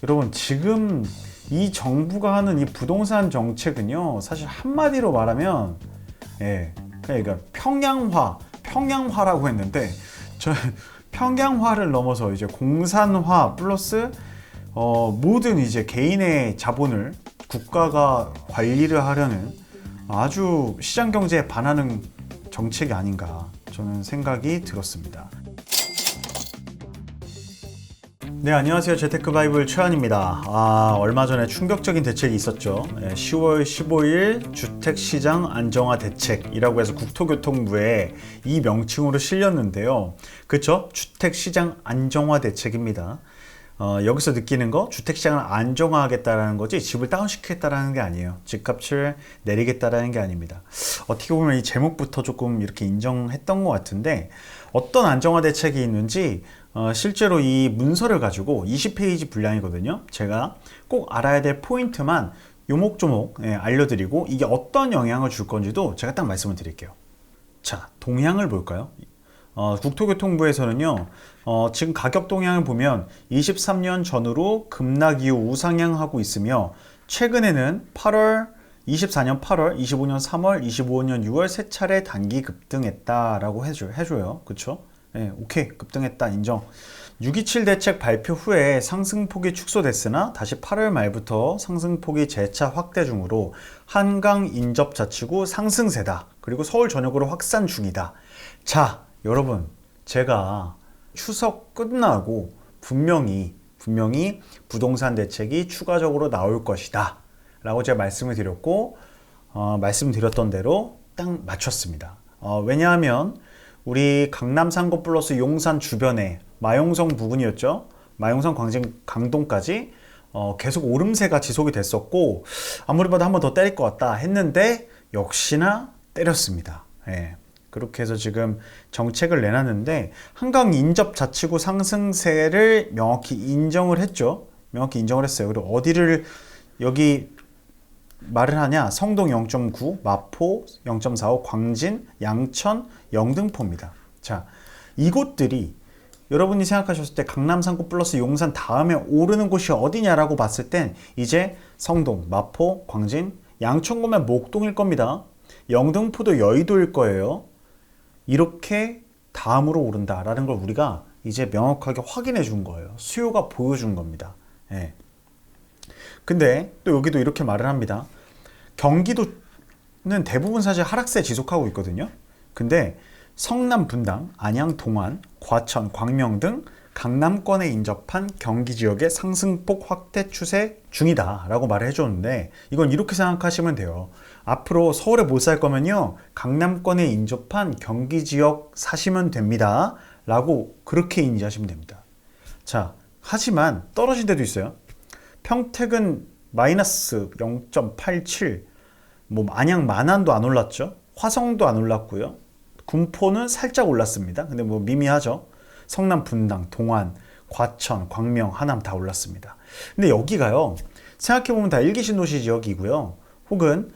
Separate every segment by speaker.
Speaker 1: 여러분 지금 이 정부가 하는 이 부동산 정책은요, 사실 한마디로 말하면 그러니까 평양화라고 했는데 저 평양화를 넘어서 이제 공산화 플러스 모든 이제 개인의 자본을 국가가 관리를 하려는 아주 시장 경제에 반하는 정책이 아닌가 저는 생각이 들었습니다. 네, 안녕하세요. 재테크바이블 최한입니다. 얼마 전에 충격적인 대책이 있었죠. 10월 15일 주택시장 안정화 대책이라고 해서 국토교통부에 이 명칭으로 실렸는데요. 그쵸? 주택시장 안정화 대책입니다. 여기서 느끼는 거, 주택시장을 안정화하겠다라는 거지 집을 다운시키겠다라는 게 아니에요. 집값을 내리겠다라는 게 아닙니다. 어떻게 보면 이 제목부터 조금 이렇게 인정했던 것 같은데, 어떤 안정화 대책이 있는지 실제로 이 문서를 가지고 20페이지 분량이거든요. 제가 꼭 알아야 될 포인트만 요목조목 알려드리고, 이게 어떤 영향을 줄 건지도 제가 딱 말씀을 드릴게요. 자, 동향을 볼까요? 국토교통부에서는요, 지금 가격 동향을 보면 23년 전후로 급락 이후 우상향하고 있으며, 최근에는 24년 8월, 25년 3월, 25년 6월 세 차례 단기 급등했다라고 해줘요. 그쵸? 오케이. 급등했다. 인정. 6.27 대책 발표 후에 상승폭이 축소됐으나 다시 8월 말부터 상승폭이 재차 확대 중으로 한강 인접자치구 상승세다. 그리고 서울 전역으로 확산 중이다. 자, 여러분, 제가 추석 끝나고 분명히 부동산 대책이 추가적으로 나올 것이다 라고 제가 말씀을 드렸고, 말씀드렸던 대로 딱 맞췄습니다. 왜냐하면 우리 강남 상고 플러스 용산 주변에 마용성 부근이었죠. 마용성 광진 강동까지 계속 오름세가 지속이 됐었고, 아무리 봐도 한 번 더 때릴 것 같다 했는데 역시나 때렸습니다. 그렇게 해서 지금 정책을 내놨는데, 한강 인접 자치구 상승세를 명확히 인정을 했죠. 명확히 인정을 했어요. 그리고 어디를 여기 말을 하냐? 성동 0.9, 마포 0.45, 광진, 양천, 영등포입니다. 자, 이곳들이 여러분이 생각하셨을 때 강남 상고 플러스 용산 다음에 오르는 곳이 어디냐라고 봤을 땐 이제 성동, 마포, 광진, 양천 보면 목동일 겁니다. 영등포도 여의도일 거예요. 이렇게 다음으로 오른다라는 걸 우리가 이제 명확하게 확인해 준 거예요. 수요가 보여준 겁니다. 근데 또 여기도 이렇게 말을 합니다. 경기도는 대부분 사실 하락세 지속하고 있거든요. 근데 성남, 분당, 안양, 동안, 과천, 광명 등 강남권에 인접한 경기 지역의 상승폭 확대 추세 중이다 라고 말을 해줬는데, 이건 이렇게 생각하시면 돼요. 앞으로 서울에 못 살 거면요, 강남권에 인접한 경기 지역 사시면 됩니다 라고 그렇게 인지하시면 됩니다. 자, 하지만 떨어진 데도 있어요. 평택은 마이너스 0.87, 안양 만안도 안 올랐죠. 화성도 안 올랐고요. 군포는 살짝 올랐습니다. 근데 미미하죠. 성남, 분당, 동안, 과천, 광명, 하남 다 올랐습니다. 근데 여기가요, 생각해보면 다 일기 신도시 지역이고요. 혹은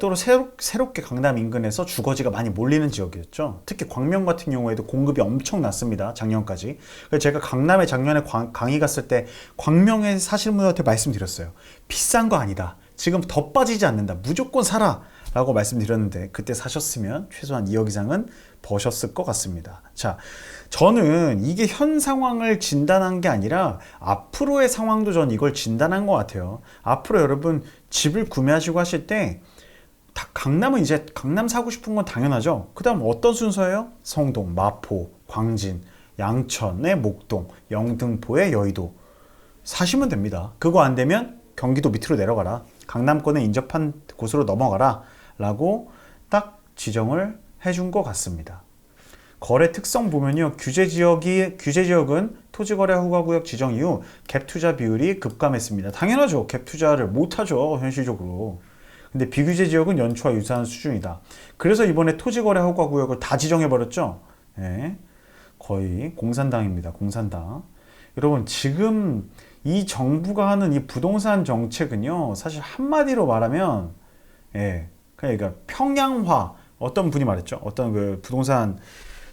Speaker 1: 또 새롭게 강남 인근에서 주거지가 많이 몰리는 지역이었죠. 특히 광명 같은 경우에도 공급이 엄청 났습니다. 작년까지. 그래서 제가 강남에 작년에 강의 갔을 때 광명에 사시는 분한테 말씀드렸어요. 비싼 거 아니다. 지금 더 빠지지 않는다. 무조건 사라 라고 말씀드렸는데, 그때 사셨으면 최소한 2억 이상은 버셨을 것 같습니다. 자, 저는 이게 현 상황을 진단한 게 아니라 앞으로의 상황도 전 이걸 진단한 것 같아요. 앞으로 여러분 집을 구매하시고 하실 때 강남은 이제 강남 사고 싶은 건 당연하죠. 그 다음 어떤 순서예요? 성동, 마포, 광진, 양천의 목동, 영등포의 여의도 사시면 됩니다. 그거 안 되면 경기도 밑으로 내려가라, 강남권에 인접한 곳으로 넘어가라 라고 딱 지정을 해준 것 같습니다. 거래 특성 보면요, 규제 지역은 토지거래 허가구역 지정 이후 갭 투자 비율이 급감했습니다. 당연하죠. 갭 투자를 못하죠, 현실적으로. 근데 비규제 지역은 연초와 유사한 수준이다. 그래서 이번에 토지거래 허가구역을 다 지정해버렸죠. 거의 공산당입니다. 공산당. 여러분, 지금 이 정부가 하는 이 부동산 정책은요, 사실 한마디로 말하면 그러니까 평양화. 어떤 분이 말했죠. 어떤 그 부동산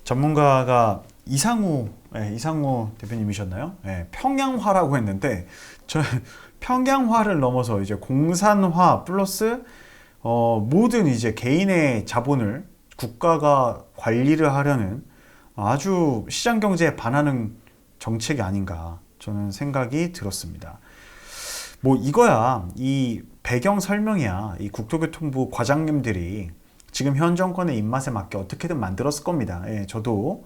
Speaker 1: 전문가가 이상우 대표님이셨나요? 예, 평양화라고 했는데 저 평양화를 넘어서 이제 공산화 플러스 모든 이제 개인의 자본을 국가가 관리를 하려는 아주 시장 경제에 반하는 정책이 아닌가 저는 생각이 들었습니다. 뭐 이거야 이 배경 설명이야 이 국토교통부 과장님들이 지금 현 정권의 입맛에 맞게 어떻게든 만들었을 겁니다. 예, 저도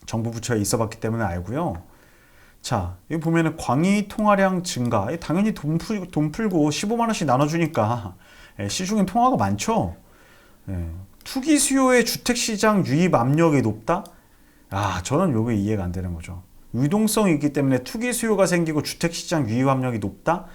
Speaker 1: 정부 부처에 있어봤기 때문에 알고요. 자, 여기 보면은 광의 통화량 증가. 당연히 돈 풀고 15만 원씩 나눠주니까 시중엔 통화가 많죠. 투기 수요의 주택 시장 유입 압력이 높다? 저는 요게 이해가 안 되는 거죠. 유동성이 있기 때문에 투기 수요가 생기고 주택 시장 유입 압력이 높다?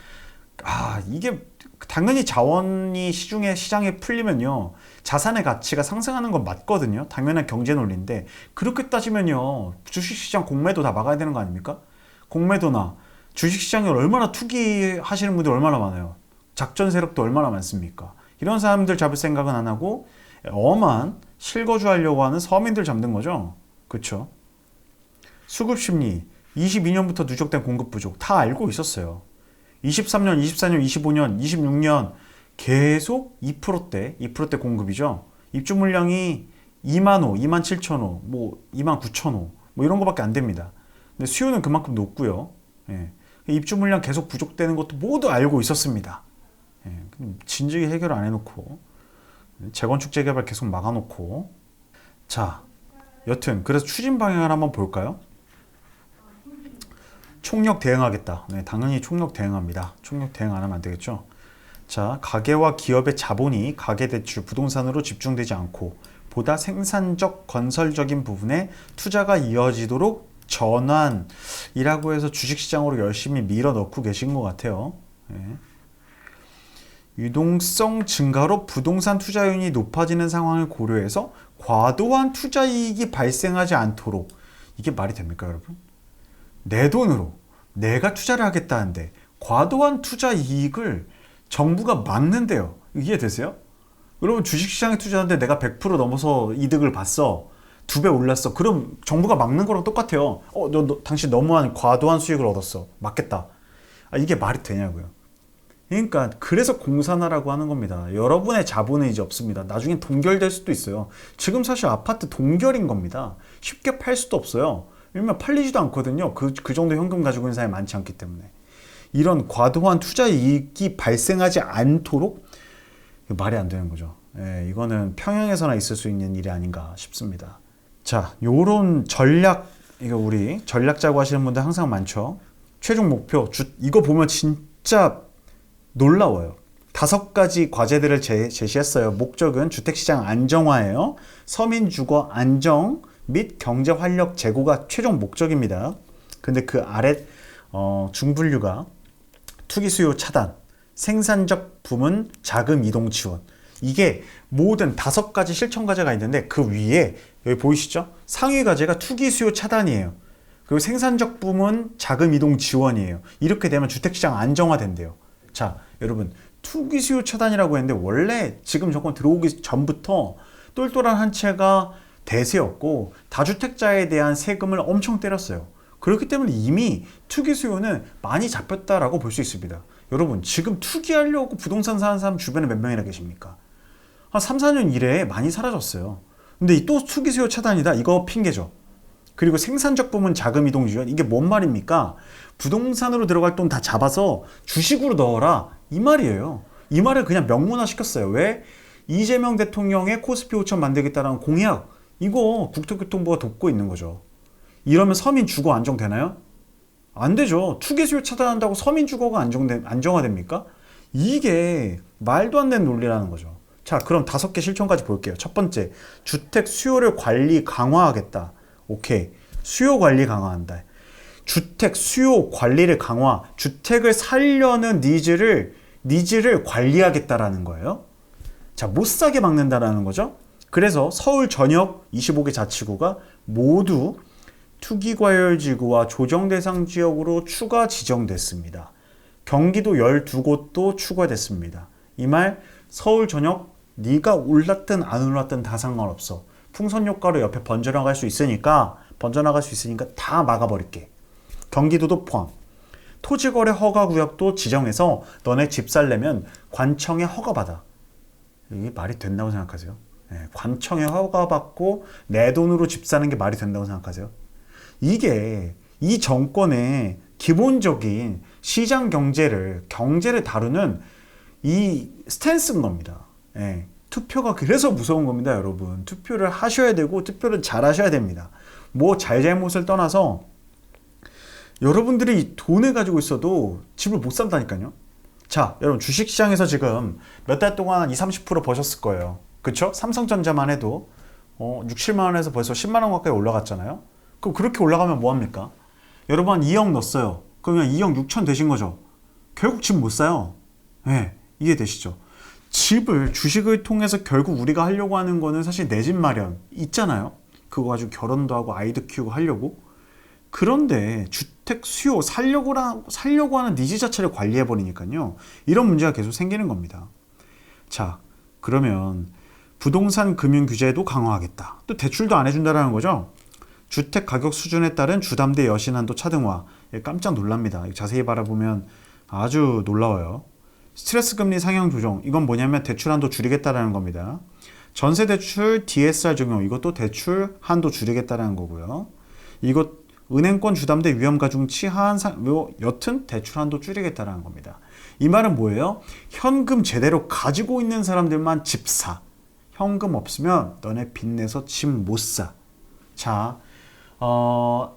Speaker 1: 이게 당연히 자원이 시장에 풀리면요. 자산의 가치가 상승하는 건 맞거든요. 당연한 경제 논리인데 그렇게 따지면요. 주식시장 공매도 다 막아야 되는 거 아닙니까? 공매도나 주식시장에 얼마나 투기하시는 분들 얼마나 많아요. 작전 세력도 얼마나 많습니까? 이런 사람들 잡을 생각은 안 하고 엄한 실거주 하려고 하는 서민들 잡는 거죠. 그렇죠? 수급심리 22년부터 누적된 공급 부족 다 알고 있었어요. 23년, 24년, 25년, 26년 계속 2%대 공급이죠. 입주 물량이 2만 호, 2만 7천 호, 뭐 2만 9천 호, 뭐 이런 거밖에 안 됩니다. 근데 수요는 그만큼 높고요. 입주 물량 계속 부족되는 것도 모두 알고 있었습니다. 진즉에 해결 안 해놓고 재건축 재개발 계속 막아놓고 자, 여튼 그래서 추진 방향을 한번 볼까요? 총력 대응하겠다. 당연히 총력 대응합니다. 총력 대응 안 하면 안 되겠죠. 자, 가계와 기업의 자본이 가계대출, 부동산으로 집중되지 않고 보다 생산적, 건설적인 부분에 투자가 이어지도록 전환이라고 해서 주식시장으로 열심히 밀어넣고 계신 것 같아요. 유동성 증가로 부동산 투자율이 높아지는 상황을 고려해서 과도한 투자 이익이 발생하지 않도록 이게 말이 됩니까, 여러분? 내 돈으로 내가 투자를 하겠다는데 과도한 투자 이익을 정부가 막는데요. 이해되세요? 여러분 주식시장에 투자하는데 내가 100% 넘어서 이득을 봤어. 2배 올랐어. 그럼 정부가 막는 거랑 똑같아요. 당신 너무한 과도한 수익을 얻었어. 막겠다. 이게 말이 되냐고요. 그러니까 그래서 공산화라고 하는 겁니다. 여러분의 자본은 이제 없습니다. 나중에 동결될 수도 있어요. 지금 사실 아파트 동결인 겁니다. 쉽게 팔 수도 없어요. 왜냐면 팔리지도 않거든요. 그 정도 현금 가지고 있는 사람이 많지 않기 때문에. 이런 과도한 투자 이익이 발생하지 않도록 말이 안 되는 거죠. 이거는 평양에서나 있을 수 있는 일이 아닌가 싶습니다. 자, 요런 전략, 이거 우리 전략 짜고 하시는 분들 항상 많죠. 최종 목표, 이거 보면 진짜 놀라워요. 5가지 과제들을 제시했어요. 목적은 주택시장 안정화예요. 서민 주거 안정 및 경제 활력 제고가 최종 목적입니다. 근데 그 아래 중분류가 투기 수요 차단, 생산적 부문 자금 이동 지원. 이게 모든 5가지 실천 과제가 있는데 그 위에 여기 보이시죠? 상위 과제가 투기 수요 차단이에요. 그리고 생산적 부문 자금 이동 지원이에요. 이렇게 되면 주택시장 안정화된대요. 자, 여러분 투기 수요 차단이라고 했는데 원래 지금 정권 들어오기 전부터 똘똘한 한 채가 대세였고 다주택자에 대한 세금을 엄청 때렸어요. 그렇기 때문에 이미 투기 수요는 많이 잡혔다라고 볼 수 있습니다. 여러분 지금 투기하려고 부동산 사는 사람 주변에 몇 명이나 계십니까? 한 3, 4년 이래에 많이 사라졌어요. 근데 또 투기 수요 차단이다 이거 핑계죠. 그리고 생산적 부문 자금 이동 지원 이게 뭔 말입니까? 부동산으로 들어갈 돈 다 잡아서 주식으로 넣어라 이 말이에요. 이 말을 그냥 명문화 시켰어요. 왜? 이재명 대통령의 코스피 5천 만들겠다라는 공약 이거 국토교통부가 돕고 있는 거죠. 이러면 서민 주거 안정되나요? 안 되죠. 투기 수요 차단한다고 서민 주거가 안정화됩니까? 이게 말도 안 되는 논리라는 거죠. 자, 그럼 5개 실천까지 볼게요. 첫 번째, 주택 수요를 관리 강화하겠다. 오케이. 수요 관리 강화한다. 주택 수요 관리를 강화, 주택을 살려는 니즈를 관리하겠다라는 거예요. 자, 못 사게 막는다라는 거죠. 그래서 서울 전역 25개 자치구가 모두 투기과열지구와 조정대상 지역으로 추가 지정됐습니다. 경기도 12곳도 추가됐습니다. 이 말 서울 전역 네가 올랐든 안 올랐든 다 상관없어. 풍선 효과로 옆에 번져나갈 수 있으니까 다 막아버릴게. 경기도도 포함. 토지거래 허가구역도 지정해서 너네 집 살려면 관청에 허가받아. 이게 말이 된다고 생각하세요? 네, 관청에 허가받고 내 돈으로 집 사는 게 말이 된다고 생각하세요? 이게 이 정권의 기본적인 시장 경제를 다루는 이 스탠스인 겁니다. 예, 투표가 그래서 무서운 겁니다, 여러분. 투표를 하셔야 되고 투표를 잘 하셔야 됩니다. 뭐 잘잘못을 떠나서 여러분들이 돈을 가지고 있어도 집을 못 산다니까요. 자, 여러분 주식시장에서 지금 몇 달 동안 20-30% 버셨을 거예요. 그쵸? 삼성전자만 해도 6, 7만 원에서 벌써 10만 원 가까이 올라갔잖아요. 그럼 그렇게 올라가면 뭐합니까? 여러분 한 2억 넣었어요. 그러면 2억 6천 되신 거죠. 결국 집 못 사요. 네, 이해되시죠? 집을 주식을 통해서 결국 우리가 하려고 하는 거는 사실 내 집 마련 있잖아요. 그거 가지고 결혼도 하고 아이도 키우고 하려고. 그런데 주택 수요 살려고 하는 니즈 자체를 관리해 버리니까요. 이런 문제가 계속 생기는 겁니다. 자, 그러면 부동산 금융 규제도 강화하겠다. 또 대출도 안 해준다라는 거죠. 주택 가격 수준에 따른 주담대 여신 한도 차등화. 깜짝 놀랍니다. 자세히 바라보면 아주 놀라워요. 스트레스 금리 상향 조정. 이건 뭐냐면 대출 한도 줄이겠다라는 겁니다. 전세 대출 DSR 적용. 이것도 대출 한도 줄이겠다라는 거고요. 이것 은행권 주담대 위험 가중치 하한 여튼 대출 한도 줄이겠다라는 겁니다. 이 말은 뭐예요? 현금 제대로 가지고 있는 사람들만 집 사. 현금 없으면 너네 빚내서 집 못 사. 자,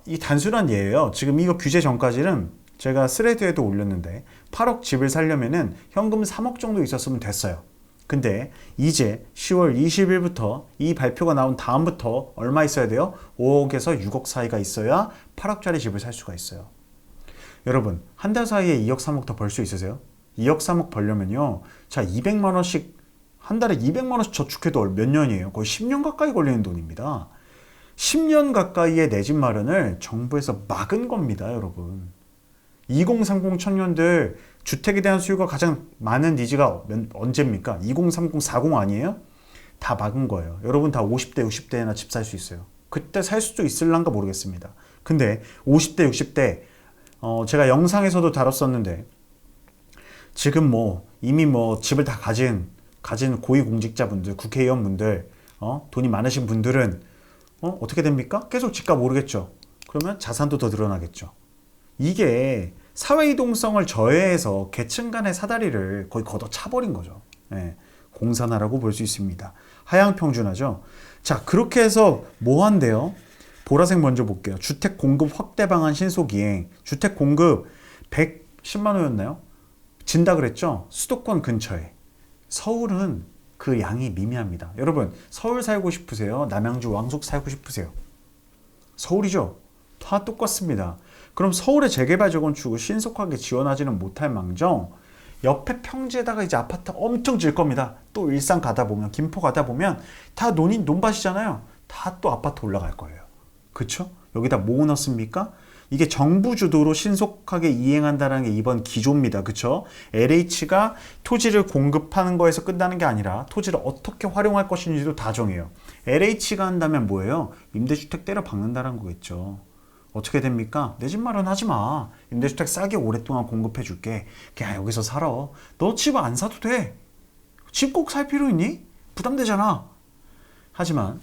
Speaker 1: 이 단순한 예예요. 지금 이거 규제 전까지는 제가 스레드에도 올렸는데 8억 집을 살려면은 현금 3억 정도 있었으면 됐어요. 근데 이제 10월 20일부터 이 발표가 나온 다음부터 얼마 있어야 돼요? 5억에서 6억 사이가 있어야 8억짜리 집을 살 수가 있어요. 여러분, 한 달 사이에 2억 3억 더 벌 수 있으세요? 2억 3억 벌려면요. 자, 200만 원씩 한 달에 200만 원씩 저축해도 몇 년이에요? 거의 10년 가까이 걸리는 돈입니다. 10년 가까이의 내 집 마련을 정부에서 막은 겁니다, 여러분. 2030 청년들 주택에 대한 수요가 가장 많은 니즈가 언제입니까? 2030, 40 아니에요? 다 막은 거예요. 여러분 다 50대, 60대나 집 살 수 있어요. 그때 살 수도 있을란가 모르겠습니다. 근데 50대, 60대 제가 영상에서도 다뤘었는데 지금 이미 집을 다 가진 고위공직자분들, 국회의원분들, 돈이 많으신 분들은 어떻게 됩니까? 계속 집값 오르겠죠. 그러면 자산도 더 늘어나겠죠. 이게 사회이동성을 저해해서 계층 간의 사다리를 거의 걷어차버린 거죠. 네, 공산화라고 볼 수 있습니다. 하향평준화죠. 자, 그렇게 해서 뭐 한대요? 보라색 먼저 볼게요. 주택 공급 확대 방안 신속이행. 주택 공급 110만 호였나요? 진다 그랬죠? 수도권 근처에. 서울은 그 양이 미미합니다. 여러분, 서울 살고 싶으세요? 남양주 왕숙 살고 싶으세요? 서울이죠? 다 똑같습니다. 그럼 서울의 재개발 재건축을 신속하게 지원하지는 못할 망정 옆에 평지에다가 이제 아파트 엄청 질 겁니다. 또 일산 가다 보면, 김포 가다 보면 다 논밭이잖아요. 다 또 아파트 올라갈 거예요. 그쵸? 여기다 뭐 넣습니까? 이게 정부 주도로 신속하게 이행한다는 게 이번 기조입니다. 그쵸? LH가 토지를 공급하는 거에서 끝나는 게 아니라 토지를 어떻게 활용할 것인지도 다 정해요. LH가 한다면 뭐예요? 임대주택 때려 박는다는 거겠죠. 어떻게 됩니까? 내 집 마련하지 마. 임대주택 싸게 오랫동안 공급해 줄게. 그냥 여기서 살아. 너 집 안 사도 돼. 집 꼭 살 필요 있니? 부담되잖아. 하지만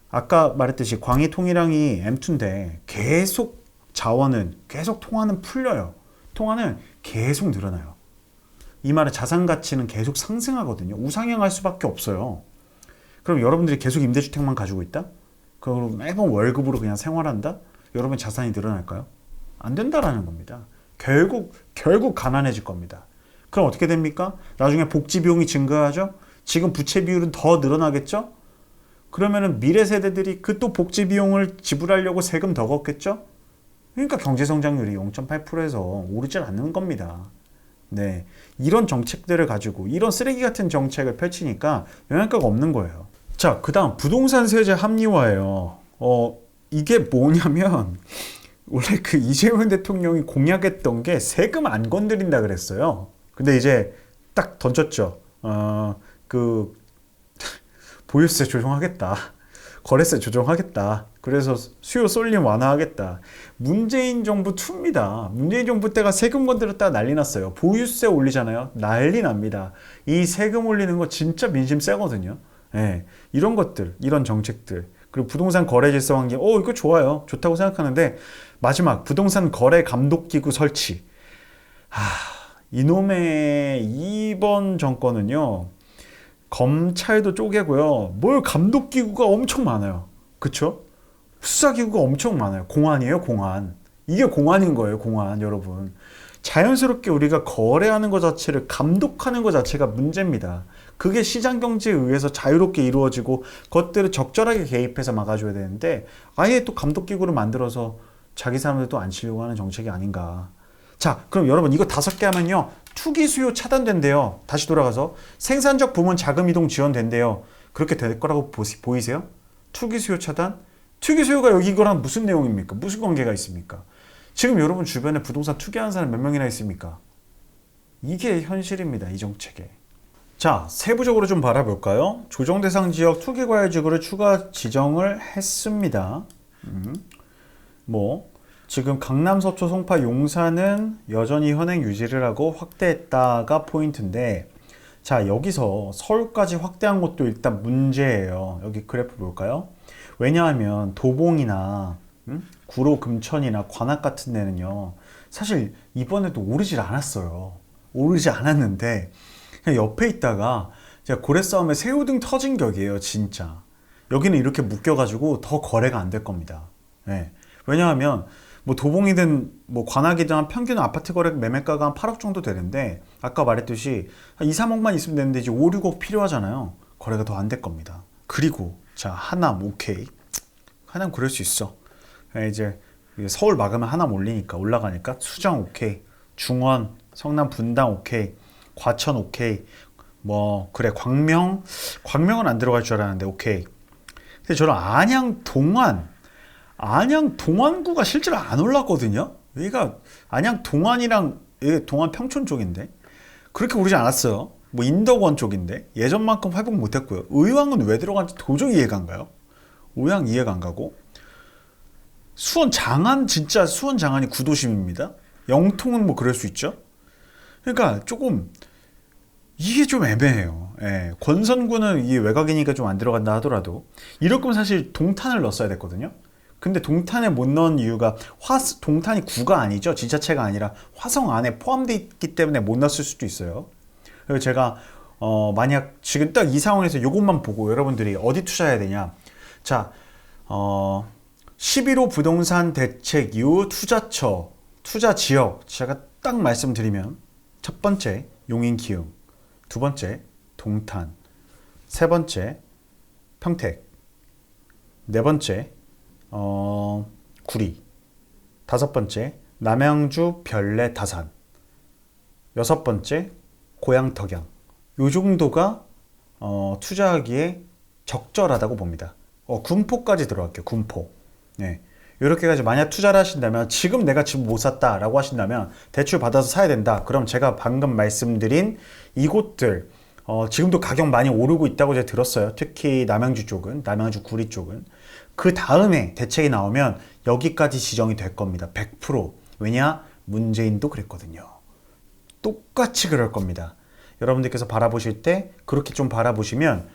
Speaker 1: 아까 말했듯이 광희 통일항이 M2인데 계속 통화는 풀려요. 통화는 계속 늘어나요. 이 말은 자산 가치는 계속 상승하거든요. 우상향할 수밖에 없어요. 그럼 여러분들이 계속 임대주택만 가지고 있다? 그럼 매번 월급으로 그냥 생활한다? 여러분 자산이 늘어날까요? 안 된다라는 겁니다. 결국 가난해질 겁니다. 그럼 어떻게 됩니까? 나중에 복지 비용이 증가하죠? 지금 부채 비율은 더 늘어나겠죠? 그러면은 미래 세대들이 그 또 복지 비용을 지불하려고 세금 더 걷겠죠? 그러니까 경제 성장률이 0.8%에서 오르질 않는 겁니다. 네. 이런 정책들을 가지고 이런 쓰레기 같은 정책을 펼치니까 영향가가 없는 거예요. 자, 그다음 부동산 세제 합리화예요. 이게 뭐냐면 원래 그 이재명 대통령이 공약했던 게 세금 안 건드린다 그랬어요. 근데 이제 딱 던졌죠. 보유세 조정하겠다. 거래세 조정하겠다. 그래서 수요 쏠림 완화하겠다. 문재인 정부 2입니다. 문재인 정부 때가 세금 건드렸다가 난리 났어요. 보유세 올리잖아요. 난리 납니다. 이 세금 올리는 거 진짜 민심 세거든요. 예, 이런 것들, 이런 정책들. 그리고 부동산 거래 질서 환경, 이거 좋아요. 좋다고 생각하는데, 마지막, 부동산 거래 감독기구 설치. 이놈의 이번 정권은요, 검찰도 쪼개고요. 뭘 감독기구가 엄청 많아요. 그쵸? 수사기구가 엄청 많아요. 공안이에요, 공안. 이게 공안인 거예요, 공안, 여러분. 자연스럽게 우리가 거래하는 것 자체를 감독하는 것 자체가 문제입니다. 그게 시장 경제에 의해서 자유롭게 이루어지고 그것들을 적절하게 개입해서 막아줘야 되는데 아예 또 감독기구를 만들어서 자기 사람들 또 안 치려고 하는 정책이 아닌가. 자, 그럼 여러분 이거 5개 하면요. 투기 수요 차단된대요. 다시 돌아가서 생산적 부문 자금 이동 지원된대요. 그렇게 될 거라고 보이세요? 투기 수요 차단? 투기 수요가 여기 이거랑 무슨 내용입니까? 무슨 관계가 있습니까? 지금 여러분 주변에 부동산 투기하는 사람 몇 명이나 있습니까? 이게 현실입니다. 이 정책에. 자, 세부적으로 좀 바라볼까요? 조정 대상 지역 투기 과열 지구를 추가 지정을 했습니다. 지금 강남, 서초, 송파, 용산은 여전히 현행 유지를 하고 확대했다가 포인트인데, 자, 여기서 서울까지 확대한 것도 일단 문제예요. 여기 그래프 볼까요? 왜냐하면 도봉이나 구로, 금천이나 관악 같은 데는요, 사실 이번에도 오르질 않았어요. 오르지 않았는데 그냥 옆에 있다가 제가 고래 싸움에 새우등 터진 격이에요, 진짜. 여기는 이렇게 묶여가지고 더 거래가 안 될 겁니다. 네. 왜냐하면 도봉이든 관악이든 한 평균 아파트 거래 매매가가 한 8억 정도 되는데 아까 말했듯이 한 2, 3억만 있으면 되는데 이제 5, 6억 필요하잖아요. 거래가 더 안 될 겁니다. 그리고 자, 하남 오케이. 하남 그럴 수 있어. 이제 서울 막으면 하남 올라가니까 수정 오케이. 중원, 성남 분당 오케이. 과천 오케이. 그래, 광명은 안 들어갈 줄 알았는데 오케이. 근데 저는 안양 동안구가 실제로 안 올랐거든요. 여기가 안양 동안이랑 동안 평촌 쪽인데 그렇게 오르지 않았어요. 인덕원 쪽인데 예전만큼 회복 못했고요. 의왕은 왜 들어간지 도저히 이해가 안 가요. 의왕 이해가 안 가고, 수원 장안이 9도심입니다. 영통은 그럴 수 있죠. 그러니까 조금 이게 좀 애매해요. 예, 권선구는 이 외곽이니까 좀 안 들어간다 하더라도 이럴 거면 사실 동탄을 넣었어야 됐거든요. 근데 동탄에 못 넣은 이유가 동탄이 구가 아니죠. 지자체가 아니라 화성 안에 포함되어 있기 때문에 못 넣었을 수도 있어요. 그래서 제가 만약 지금 딱 이 상황에서 이것만 보고 여러분들이 어디 투자해야 되냐. 자, 11호 부동산 대책 이후 투자처, 투자 지역 제가 딱 말씀드리면 첫 번째 용인 기흥, 두 번째 동탄, 세 번째 평택, 네 번째 구리, 다섯 번째 남양주 별내 다산, 여섯 번째 고양 덕양. 요 정도가 투자하기에 적절하다고 봅니다. 군포까지 들어갈게요. 군포. 네. 이렇게 해서 만약 투자를 하신다면, 지금 내가 집 못 샀다 라고 하신다면 대출 받아서 사야 된다. 그럼 제가 방금 말씀드린 이곳들 지금도 가격 많이 오르고 있다고 제가 들었어요. 특히 남양주 쪽은, 남양주 구리 쪽은. 그 다음에 대책이 나오면 여기까지 지정이 될 겁니다. 100%. 왜냐? 문재인도 그랬거든요. 똑같이 그럴 겁니다. 여러분들께서 바라보실 때 그렇게 좀 바라보시면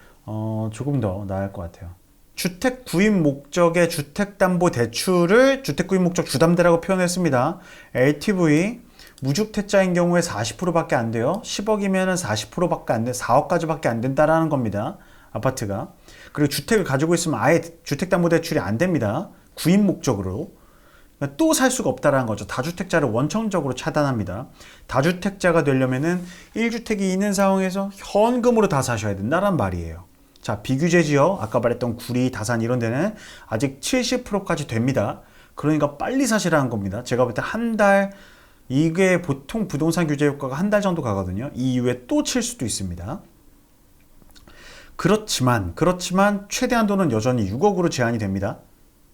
Speaker 1: 조금 더 나을 것 같아요. 주택 구입 목적의 주택담보대출을 주택 구입 목적 주담대라고 표현했습니다. LTV 무주택자인 경우에 40%밖에 안 돼요. 10억이면 40%밖에 안 돼. 4억까지밖에 안 된다라는 겁니다. 아파트가. 그리고 주택을 가지고 있으면 아예 주택담보대출이 안 됩니다. 구입 목적으로. 또 살 수가 없다라는 거죠. 다주택자를 원천적으로 차단합니다. 다주택자가 되려면은 1주택이 있는 상황에서 현금으로 다 사셔야 된다는 말이에요. 자, 비규제 지역, 아까 말했던 구리, 다산 이런 데는 아직 70%까지 됩니다. 그러니까 빨리 사시라는 겁니다. 제가 볼 때 한 달, 이게 보통 부동산 규제 효과가 한 달 정도 가거든요. 이 이후에 또 칠 수도 있습니다. 그렇지만 최대 한도는 여전히 6억으로 제한이 됩니다.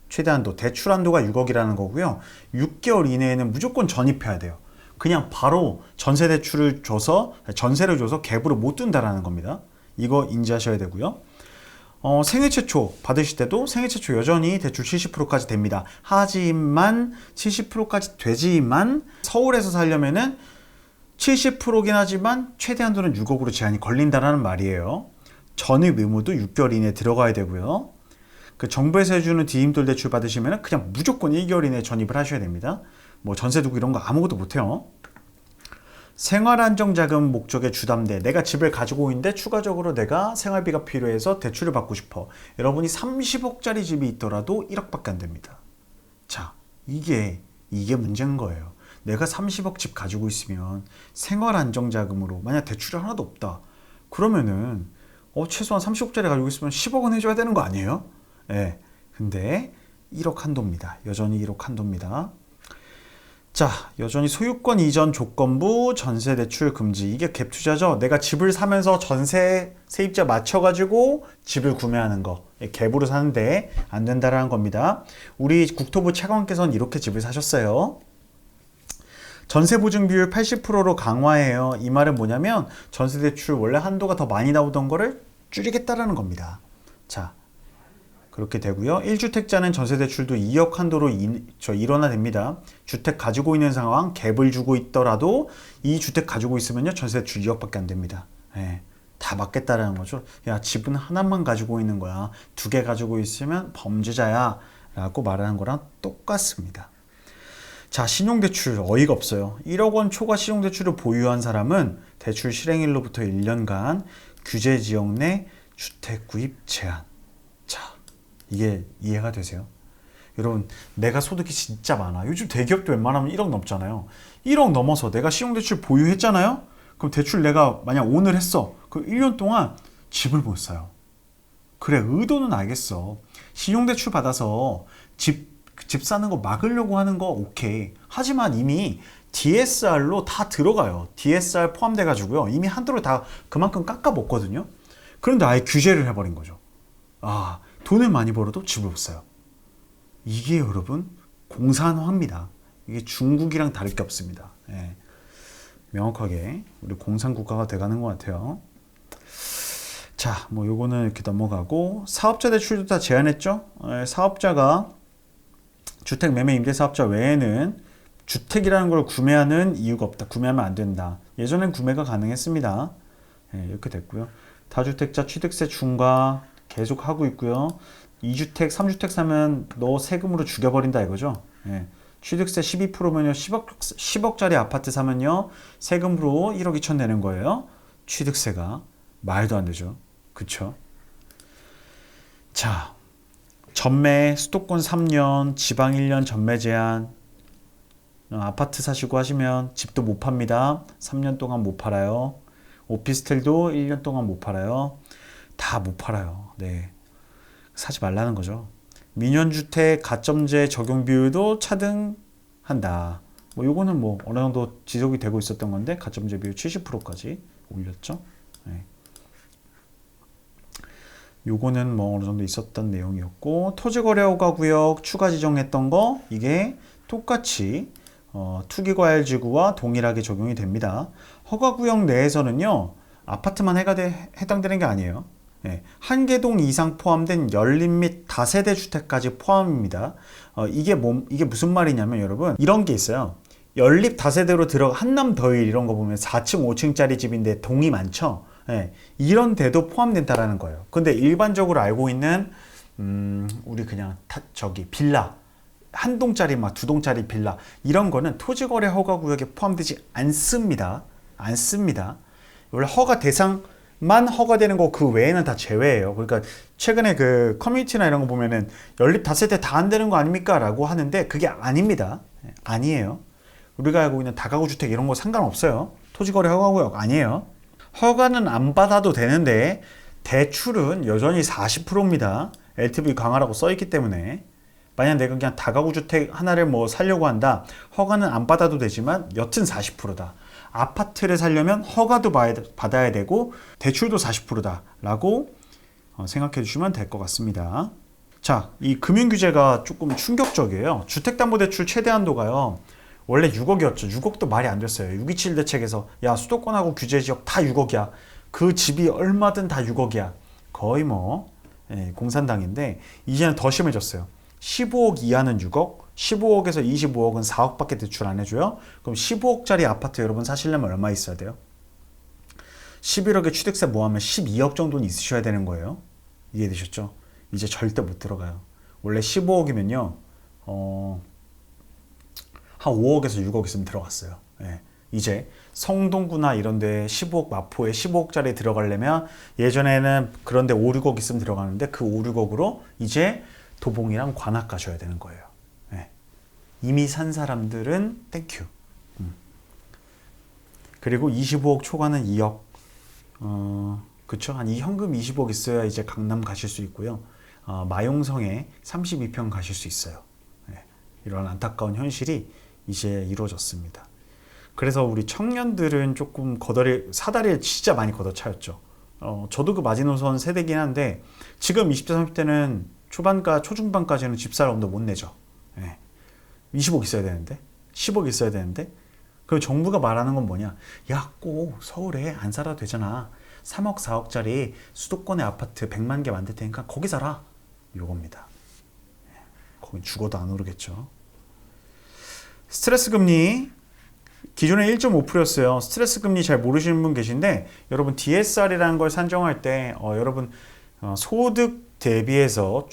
Speaker 1: 최대 한도, 대출 한도가 6억이라는 거고요. 6개월 이내에는 무조건 전입해야 돼요. 그냥 바로 전세를 줘서 갭으로 못 둔다라는 겁니다. 이거 인지하셔야 되고요. 생애 최초 받으실 때도 생애 최초 여전히 대출 70%까지 됩니다. 하지만 70%까지 되지만 서울에서 살려면은 70%긴 하지만 최대 한도는 6억으로 제한이 걸린다는 말이에요. 전입 의무도 6개월 이내에 들어가야 되고요. 그 정부에서 해주는 디임돌 대출 받으시면 그냥 무조건 1개월 이내에 전입을 하셔야 됩니다. 뭐 전세 두고 이런 거 아무것도 못해요. 생활안정자금 목적의 주담대, 내가 집을 가지고 있는데 추가적으로 내가 생활비가 필요해서 대출을 받고 싶어. 여러분이 30억짜리 집이 있더라도 1억밖에 안 됩니다. 자, 이게 문제인 거예요. 내가 30억 집 가지고 있으면 생활안정자금으로 만약 대출이 하나도 없다. 그러면은 최소한 30억짜리 가지고 있으면 10억은 해줘야 되는 거 아니에요? 네. 근데 1억 한도입니다. 여전히 1억 한도입니다. 자, 여전히 소유권 이전 조건부 전세 대출 금지. 이게 갭 투자죠. 내가 집을 사면서 전세 세입자 맞춰가지고 집을 구매하는 거. 갭으로 사는데 안 된다라는 겁니다. 우리 국토부 차관께서는 이렇게 집을 사셨어요. 전세 보증 비율 80%로 강화해요. 이 말은 뭐냐면 전세 대출 원래 한도가 더 많이 나오던 거를 줄이겠다라는 겁니다. 자, 그렇게 되고요. 1주택자는 전세 대출도 2억 한도로 일원화됩니다. 주택 가지고 있는 상황, 갭을 주고 있더라도 이 주택 가지고 있으면요. 전세 대출 2억밖에 안 됩니다. 예, 다 맞겠다라는 거죠. 야, 집은 하나만 가지고 있는 거야. 2개 가지고 있으면 범죄자야. 라고 말하는 거랑 똑같습니다. 자, 신용대출 어이가 없어요. 1억 원 초과 신용대출을 보유한 사람은 대출 실행일로부터 1년간 규제지역 내 주택 구입 제한. 자, 이게 이해가 되세요? 여러분, 내가 소득이 진짜 많아. 요즘 대기업도 웬만하면 1억 넘잖아요. 1억 넘어서 내가 신용대출 보유했잖아요? 그럼 대출 내가 만약 오늘 했어. 그럼 1년 동안 집을 못 사요. 그래, 의도는 알겠어. 신용대출 받아서 집 사는 거 막으려고 하는 거 오케이. 하지만 이미 DSR로 다 들어가요. DSR 포함돼 가지고요. 이미 한도를 다 그만큼 깎아 먹거든요. 그런데 아예 규제를 해버린 거죠. 아, 돈을 많이 벌어도 집을 못 사요. 이게 여러분 공산화입니다. 이게 중국이랑 다를 게 없습니다. 예. 명확하게 우리 공산국가가 돼가는 것 같아요. 자, 뭐 요거는 이렇게 넘어가고 사업자 대출도 다 제한했죠. 사업자가 주택 매매 임대 사업자 외에는 주택이라는 걸 구매하는 이유가 없다. 구매하면 안 된다. 예전엔 구매가 가능했습니다. 이렇게 됐고요. 다주택자 취득세 중과 계속 하고 있고요. 2주택, 3주택 사면 너 세금으로 죽여버린다 이거죠. 취득세 12%면요. 10억짜리 아파트 사면요. 세금으로 1억 2천 내는 거예요. 취득세가. 말도 안 되죠. 그쵸? 자, 전매, 수도권 3년, 지방 1년 전매 제한. 아파트 사시고 하시면 집도 못 팝니다. 3년 동안 못 팔아요. 오피스텔도 1년 동안 못 팔아요. 다 못 팔아요. 네, 사지 말라는 거죠. 민연주택 가점제 적용 비율도 차등한다. 뭐 요거는 뭐 어느 정도 지속이 되고 있었던 건데 가점제 비율 70%까지 올렸죠. 네. 요거는 뭐 어느 정도 있었던 내용이었고, 토지거래 허가구역 추가 지정했던 거 이게 똑같이 투기과열지구와 동일하게 적용이 됩니다. 허가구역 내에서는요 아파트만 해당되는 게 아니에요. 한 개동 이상 포함된 연립 및 다세대 주택까지 포함입니다. 이게 무슨 말이냐면 여러분 이런 게 있어요. 연립 다세대로 한남 더일 이런 거 보면 4층 5층짜리 집인데 동이 많죠. 이런 데도 포함된다라는 거예요. 근데 일반적으로 알고 있는 우리 그냥 빌라 한 동짜리 막 두 동짜리 빌라 이런 거는 토지거래 허가구역에 포함되지 않습니다. 원래 허가 대상만 허가되는 거 그 외에는 다 제외예요. 그러니까 최근에 그 커뮤니티나 이런 거 보면은 연립 다세대 다 안 되는 거 아닙니까? 라고 하는데 그게 아닙니다. 아니에요. 우리가 알고 있는 다가구 주택 이런 거 상관없어요. 토지거래 허가구역 아니에요. 허가는 안 받아도 되는데 대출은 여전히 40%입니다. LTV 강화라고 써있기 때문에 만약 내가 그냥 다가구 주택 하나를 뭐 살려고 한다. 허가는 안 받아도 되지만 여튼 40%다. 아파트를 살려면 허가도 받아야 되고 대출도 40%다 라고 생각해 주시면 될 것 같습니다. 자, 이 금융규제가 조금 충격적이에요. 주택담보대출 최대 한도가요. 원래 6억이었죠. 6억도 말이 안 됐어요. 627 대책에서 야 수도권하고 규제지역 다 6억이야. 그 집이 얼마든 다 6억이야. 거의 뭐 예, 공산당인데 이제는 더 심해졌어요. 15억 이하는 6억, 15억에서 25억은 4억밖에 대출 안 해줘요. 그럼 15억짜리 아파트 여러분 사시려면 얼마 있어야 돼요? 11억에 취득세 모하면 12억 정도는 있으셔야 되는 거예요. 이해되셨죠? 이제 절대 못 들어가요. 원래 15억이면요, 한 5억에서 6억 있으면 들어갔어요. 예. 이제 성동구나 이런 데 15억, 마포에 15억짜리 들어가려면 예전에는 그런데 5, 6억 있으면 들어가는데 그 5, 6억으로 이제 도봉이랑 관악 가셔야 되는 거예요. 예. 이미 산 사람들은 땡큐. 그리고 25억 초과는 2억. 그쵸? 한 이 현금 20억 있어야 이제 강남 가실 수 있고요. 마용성에 32평 가실 수 있어요. 예. 이런 안타까운 현실이 이제 이루어졌습니다. 그래서 우리 청년들은 조금 사다리를 진짜 많이 걷어차였죠. 저도 그 마지노선 세대긴 한데 지금 20대 30대는 초중반까지는 집사람도 못 내죠. 예. 20억 있어야 되는데 10억 있어야 되는데 그 정부가 말하는 건 뭐냐, 야, 꼭 서울에 안 살아도 되잖아. 3억 4억짜리 수도권의 아파트 100만 개 만들 테니까 거기 살아, 요겁니다. 예. 거긴 죽어도 안 오르겠죠. 스트레스 금리 기존에 1.5%였어요. 스트레스 금리 잘 모르시는 분 계신데 여러분 DSR이라는 걸 산정할 때 여러분 소득 대비해서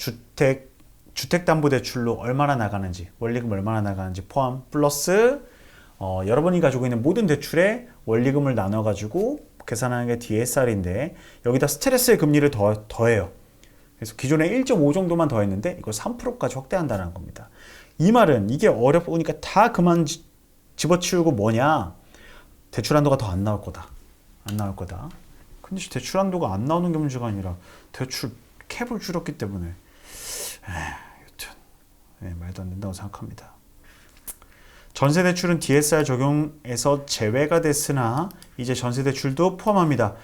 Speaker 1: 주택담보대출로 얼마나 나가는지, 원리금 얼마나 나가는지 포함 플러스 여러분이 가지고 있는 모든 대출에 원리금을 나눠가지고 계산하는 게 DSR인데 여기다 스트레스의 금리를 더해요. 그래서 기존에 1.5 정도만 더했는데 이걸 3%까지 확대한다는 겁니다. 이 말은 이게 어렵으니까 다 그만 집어치우고 뭐냐, 대출 한도가 더 안 나올 거다. 안 나올 거다. 근데 대출 한도가 안 나오는 게 문제가 아니라 대출 캡을 줄였기 때문에 여튼 말도 안 된다고 생각합니다. 전세대출은 DSR 적용에서 제외가 됐으나 이제 전세대출도 포함합니다.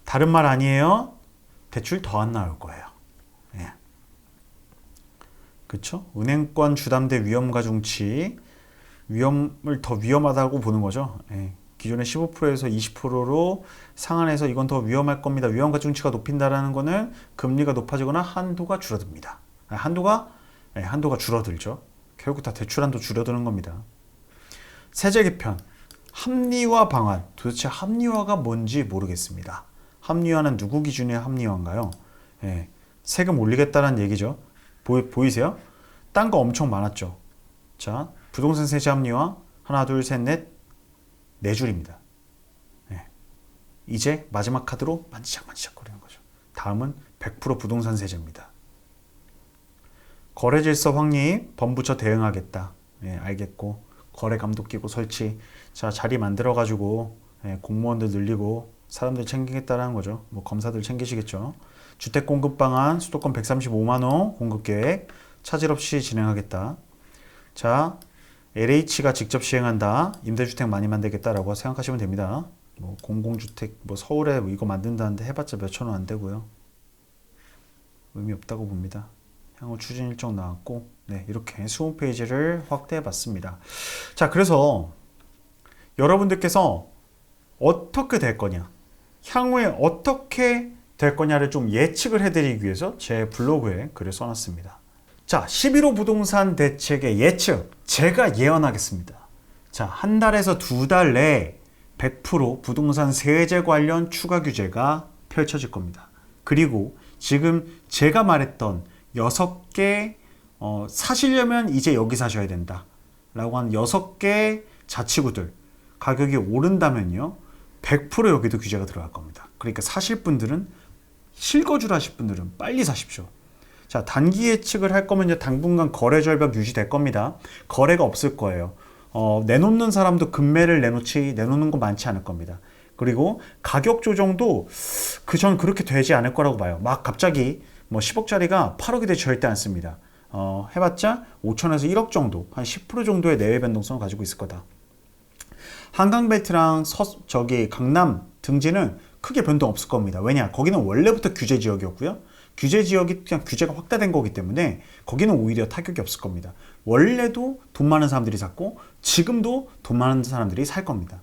Speaker 1: 다른 말 아니에요. 대출 더 안 나올 거예요. 예. 그쵸? 은행권 주담대 위험가중치, 위험을 더 위험하다고 보는 거죠. 예. 기존의 15%에서 20%로 상한해서 이건 더 위험할 겁니다. 위험가중치가 높인다라는 거는 금리가 높아지거나 한도가 줄어듭니다. 한도가 줄어들죠. 결국 다 대출 한도 줄어드는 겁니다. 세제 개편, 합리화 방안. 도대체 합리화가 뭔지 모르겠습니다. 합리화는 누구 기준의 합리화인가요? 예. 세금 올리겠다는 얘기죠. 보이세요? 딴 거 엄청 많았죠. 자, 부동산 세제 합리화 하나, 둘, 셋, 넷, 네 줄입니다. 네. 이제 마지막 카드로 만지작 거리는 거죠. 다음은 100% 부동산 세제입니다. 거래 질서 확립, 범부처 대응하겠다. 네, 알겠고, 거래 감독기구 설치. 자, 자리 만들어 가지고 공무원들 늘리고 사람들 챙기겠다라는 거죠. 뭐 검사들 챙기시겠죠. 주택 공급 방안, 수도권 135만 호 공급 계획 차질 없이 진행하겠다. 자, LH가 직접 시행한다. 임대주택 많이 만들겠다라고 생각하시면 됩니다. 뭐 공공주택, 뭐 서울에 이거 만든다는데 해봤자 몇천 원 안 되고요. 의미 없다고 봅니다. 향후 추진 일정 나왔고, 네, 이렇게 20페이지를 확대해 봤습니다. 자, 그래서 여러분들께서 어떻게 될 거냐, 향후에 어떻게 될 거냐를 좀 예측을 해드리기 위해서 제 블로그에 글을 써놨습니다. 자, 11호 부동산 대책의 예측, 제가 예언하겠습니다. 자, 한 달에서 두 달 내에 100% 부동산 세제 관련 추가 규제가 펼쳐질 겁니다. 그리고 지금 제가 말했던 6개 사시려면 이제 여기 사셔야 된다 라고 한 6개 자치구들 가격이 오른다면요 100% 여기도 규제가 들어갈 겁니다. 그러니까 사실 분들은, 실거주를 하실 분들은 빨리 사십시오. 자, 단기 예측을 할 거면요 당분간 거래 절벽 유지될 겁니다. 거래가 없을 거예요. 내놓는 사람도 급매를 내놓는 거 많지 않을 겁니다. 그리고 가격 조정도 전 그렇게 되지 않을 거라고 봐요. 막 갑자기 뭐 10억짜리가 8억이 되지 절대 않습니다. 해봤자 5천에서 1억 정도, 한 10% 정도의 내외 변동성을 가지고 있을 거다. 한강벨트랑 강남 등지는 크게 변동 없을 겁니다. 왜냐? 거기는 원래부터 규제 지역이었고요. 규제 지역이 그냥 규제가 확대된 거기 때문에 거기는 오히려 타격이 없을 겁니다. 원래도 돈 많은 사람들이 샀고 지금도 돈 많은 사람들이 살 겁니다.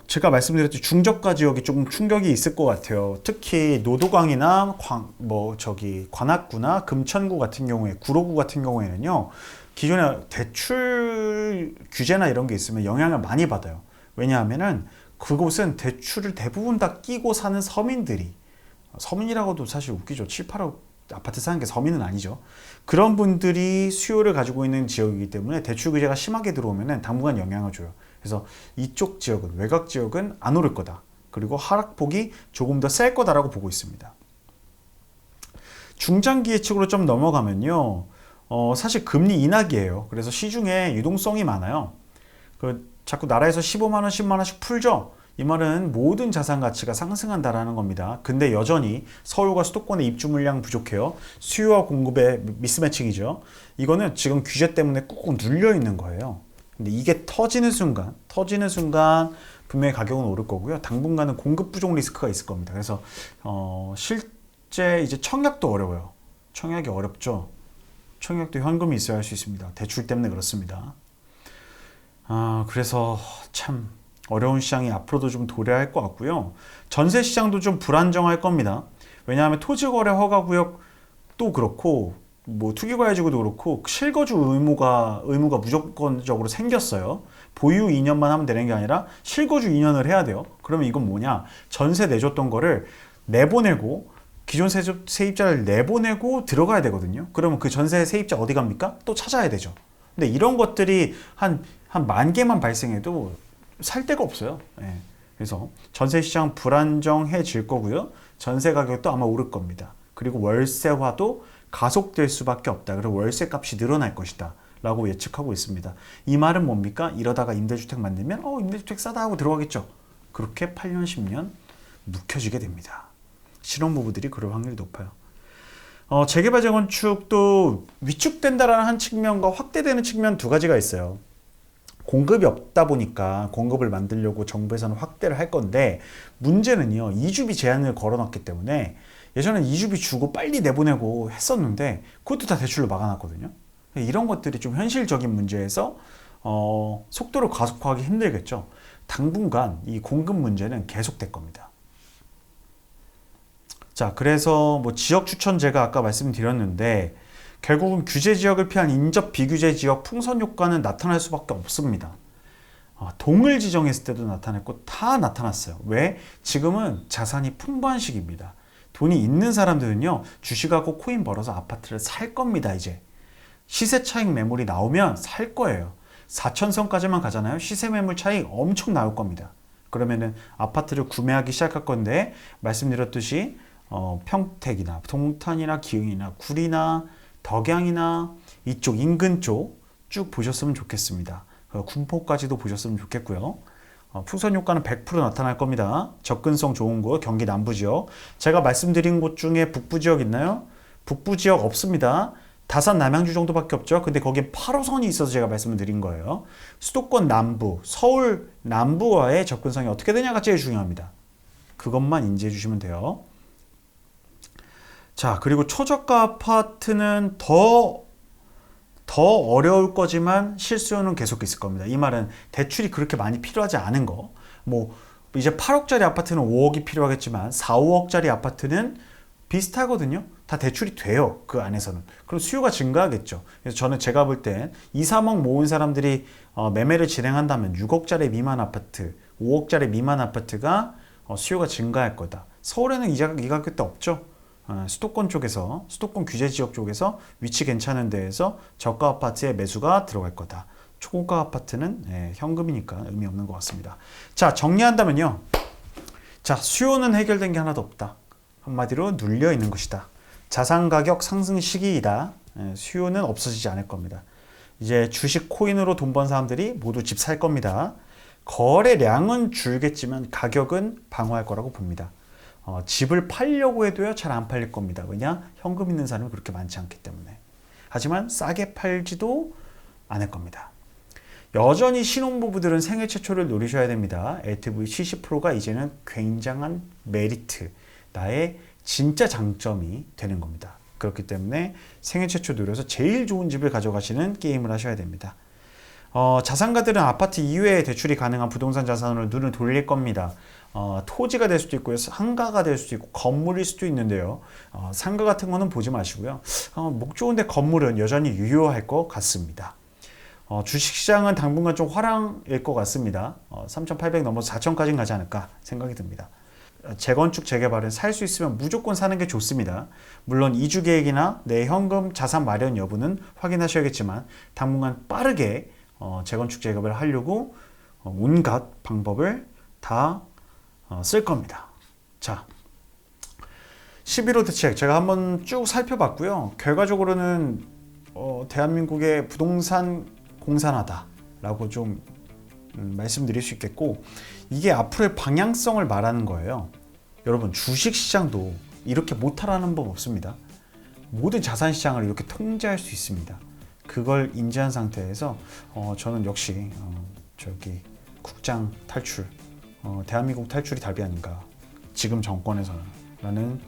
Speaker 1: 제가 말씀드렸듯이 중저가 지역이 조금 충격이 있을 것 같아요. 특히 노도강이나 관악구나 금천구 같은 경우에, 구로구 같은 경우에는요, 기존에 대출 규제나 이런 게 있으면 영향을 많이 받아요. 왜냐하면은 그곳은 대출을 대부분 다 끼고 사는 서민들이, 서민이라고도 사실 웃기죠. 7, 8억 아파트 사는 게 서민은 아니죠. 그런 분들이 수요를 가지고 있는 지역이기 때문에 대출 규제가 심하게 들어오면 당분간 영향을 줘요. 그래서 이쪽 지역은, 외곽 지역은 안 오를 거다. 그리고 하락폭이 조금 더 셀 거다라고 보고 있습니다. 중장기 예측으로 좀 넘어가면요. 사실 금리 인하기예요. 그래서 시중에 유동성이 많아요. 자꾸 나라에서 15만 원, 10만 원씩 풀죠. 이 말은 모든 자산 가치가 상승한다라는 겁니다. 근데 여전히 서울과 수도권의 입주 물량 부족해요. 수요와 공급의 미스매칭이죠. 이거는 지금 규제 때문에 꾹꾹 눌려 있는 거예요. 근데 이게 터지는 순간 분명히 가격은 오를 거고요. 당분간은 공급 부족 리스크가 있을 겁니다. 그래서 실제 이제 청약도 어려워요. 청약이 어렵죠. 청약도 현금이 있어야 할 수 있습니다. 대출 때문에 그렇습니다. 그래서 참 어려운 시장이 앞으로도 좀 도래할 것 같고요. 전세 시장도 좀 불안정할 겁니다. 왜냐하면 토지거래 허가구역도 그렇고, 투기과열지구도 그렇고, 실거주 의무가 무조건적으로 생겼어요. 보유 2년만 하면 되는 게 아니라 실거주 2년을 해야 돼요. 그러면 이건 뭐냐? 전세 내줬던 거를 내보내고, 기존 세입자를 내보내고 들어가야 되거든요. 그러면 그 전세 세입자 어디 갑니까? 또 찾아야 되죠. 근데 이런 것들이 한 10,000개만 발생해도 살 데가 없어요. 예. 그래서 전세 시장 불안정해질 거고요. 전세 가격도 아마 오를 겁니다. 그리고 월세화도 가속될 수밖에 없다. 그리고 월세 값이 늘어날 것이다. 라고 예측하고 있습니다. 이 말은 뭡니까? 이러다가 임대주택 만들면 임대주택 싸다 하고 들어가겠죠. 그렇게 8년, 10년 묵혀지게 됩니다. 신혼부부들이 그럴 확률이 높아요. 재개발 재건축도 위축된다라는 한 측면과 확대되는 측면 두 가지가 있어요. 공급이 없다 보니까 공급을 만들려고 정부에서는 확대를 할 건데, 문제는요, 이주비 제한을 걸어놨기 때문에 예전엔 이주비 주고 빨리 내보내고 했었는데 그것도 다 대출로 막아놨거든요. 이런 것들이 좀 현실적인 문제에서 속도를 가속화하기 힘들겠죠. 당분간 이 공급 문제는 계속될 겁니다. 자, 그래서 지역 추천 제가 아까 말씀드렸는데, 결국은 규제 지역을 피한 인접 비규제 지역 풍선 효과는 나타날 수밖에 없습니다. 동을 지정했을 때도 나타났고 다 나타났어요. 왜? 지금은 자산이 풍부한 시기입니다. 돈이 있는 사람들은요, 주식하고 코인 벌어서 아파트를 살 겁니다. 이제 시세 차익 매물이 나오면 살 거예요. 4천선까지만 가잖아요. 시세 매물 차익 엄청 나올 겁니다. 그러면은 아파트를 구매하기 시작할 건데, 말씀드렸듯이 평택이나 동탄이나 기흥이나 구리나 덕양이나 이쪽 인근 쪽 쭉 보셨으면 좋겠습니다. 군포까지도 보셨으면 좋겠고요. 풍선 효과는 100% 나타날 겁니다. 접근성 좋은 곳, 경기 남부 지역. 제가 말씀드린 곳 중에 북부 지역 있나요? 북부 지역 없습니다. 다산 남양주 정도밖에 없죠. 근데 거기에 8호선이 있어서 제가 말씀을 드린 거예요. 수도권 남부, 서울 남부와의 접근성이 어떻게 되냐가 제일 중요합니다. 그것만 인지해 주시면 돼요. 자, 그리고 초저가 아파트는 더 어려울 거지만 실수요는 계속 있을 겁니다. 이 말은 대출이 그렇게 많이 필요하지 않은 거. 이제 8억짜리 아파트는 5억이 필요하겠지만 4, 5억짜리 아파트는 비슷하거든요. 다 대출이 돼요. 그 안에서는. 그럼 수요가 증가하겠죠. 그래서 제가 볼 땐 2, 3억 모은 사람들이 매매를 진행한다면 6억짜리 미만 아파트, 5억짜리 미만 아파트가 수요가 증가할 거다. 서울에는 이 가격대 없죠. 수도권 쪽에서, 수도권 규제 지역 쪽에서 위치 괜찮은 데에서 저가 아파트의 매수가 들어갈 거다. 초고가 아파트는 현금이니까 의미 없는 것 같습니다. 자, 정리한다면요. 자, 수요는 해결된 게 하나도 없다. 한마디로 눌려 있는 것이다. 자산 가격 상승 시기이다. 수요는 없어지지 않을 겁니다. 이제 주식 코인으로 돈 번 사람들이 모두 집 살 겁니다. 거래량은 줄겠지만 가격은 방어할 거라고 봅니다. 집을 팔려고 해도요, 잘 안 팔릴 겁니다. 왜냐? 현금 있는 사람이 그렇게 많지 않기 때문에. 하지만 싸게 팔지도 않을 겁니다. 여전히 신혼부부들은 생애 최초를 노리셔야 됩니다. LTV 70%가 이제는 굉장한 메리트, 나의 진짜 장점이 되는 겁니다. 그렇기 때문에 생애 최초 노려서 제일 좋은 집을 가져가시는 게임을 하셔야 됩니다. 자산가들은 아파트 이외에 대출이 가능한 부동산 자산으로 눈을 돌릴 겁니다. 토지가 될 수도 있고요, 상가가 될 수도 있고, 건물일 수도 있는데요. 상가 같은 거는 보지 마시고요. 목 좋은데 건물은 여전히 유효할 것 같습니다. 주식시장은 당분간 좀 화랑일 것 같습니다. 3,800 넘어서 4,000까지는 가지 않을까 생각이 듭니다. 재건축, 재개발은 살 수 있으면 무조건 사는 게 좋습니다. 물론 이주 계획이나 내 현금 자산 마련 여부는 확인하셔야겠지만 당분간 빠르게 재건축, 재개발을 하려고 온갖 방법을 다 쓸 겁니다. 자, 11호 대책 제가 한번 쭉 살펴봤고요. 결과적으로는 대한민국의 부동산 공산화다라고 좀 말씀드릴 수 있겠고, 이게 앞으로의 방향성을 말하는 거예요. 여러분, 주식시장도 이렇게 못하라는 법 없습니다. 모든 자산시장을 이렇게 통제할 수 있습니다. 그걸 인지한 상태에서 저는 역시 국장 탈출, 대한민국 탈출이 답이 아닌가, 지금 정권에서라는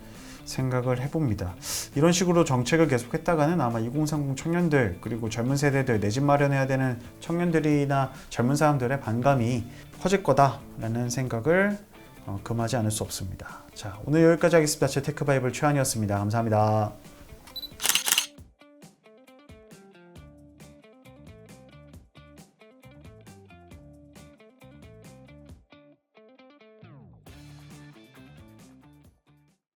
Speaker 1: 생각을 해봅니다. 이런 식으로 정책을 계속했다가는 아마 2030 청년들, 그리고 젊은 세대들, 내 집 마련해야 되는 청년들이나 젊은 사람들의 반감이 커질 거다라는 생각을 금하지 않을 수 없습니다. 자, 오늘 여기까지 하겠습니다. 재테크바이블 최한이었습니다. 감사합니다.